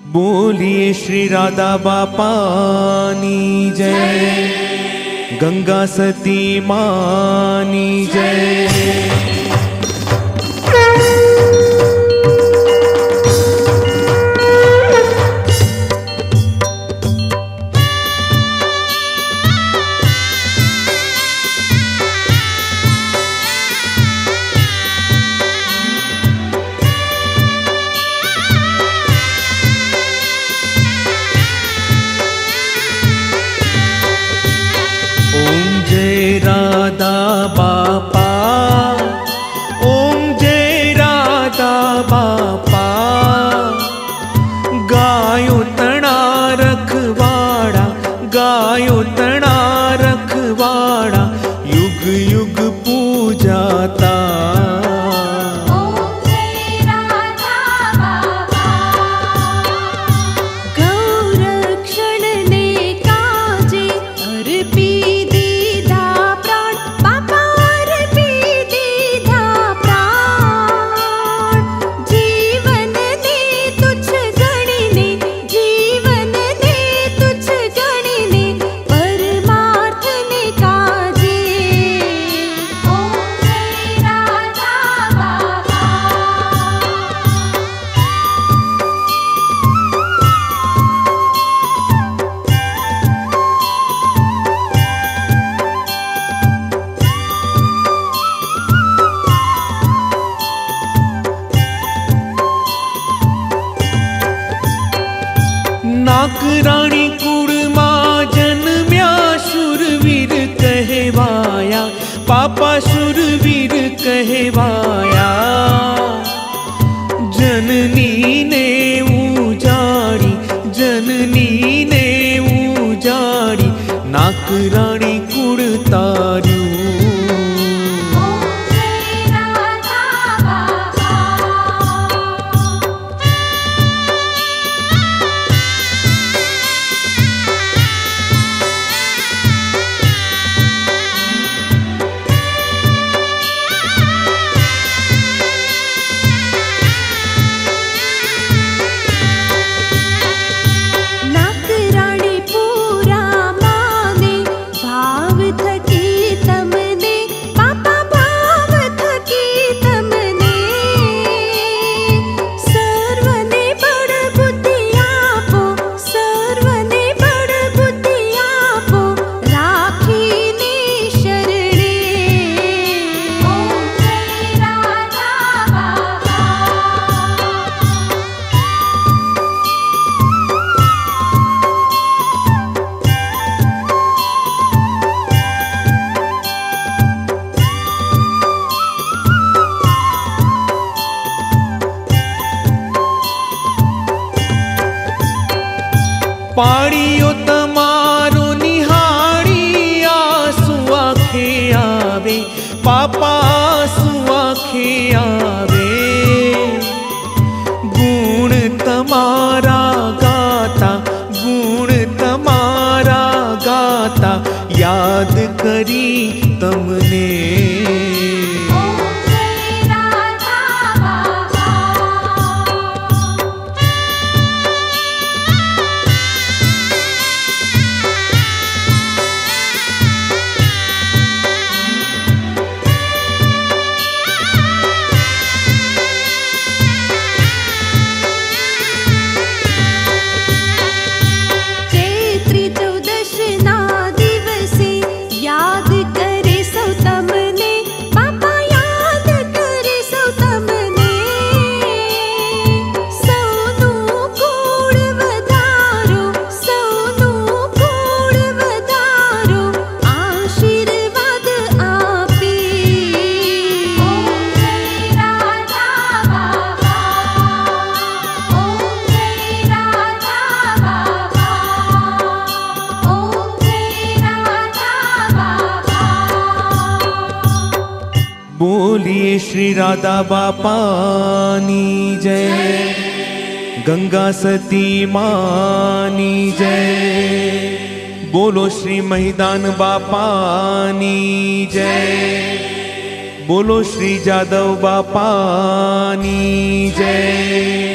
बोलिए श्री राधा बापानी जय, गंगा सती मानी जय। राधा बापा ओम जय राधा बापा, गायो तणा रखवाड़ा, गायो तणा रखवाड़ा, युग युग पूजाता। नाक रानी कुड़मा जन्म्या शूरवीर कहवाया, पापा शूरवीर कहवाया। जननी ने उजाड़ी, जननी ने उजाड़ी, नाक रानी कुड़ तार्यू। पाड़ियो तमारो निहाड़ी आंसू आखे आवे, पापा आंसू आखे आवे। गुण तमारा गाता, गुण तमारा गाता, याद करी तमने। बोलिए श्री राधा बापानी जय, गंगा सती मानी जय। बोलो श्री महिदान बापानी जय, बोलो श्री जादव बापानी जय।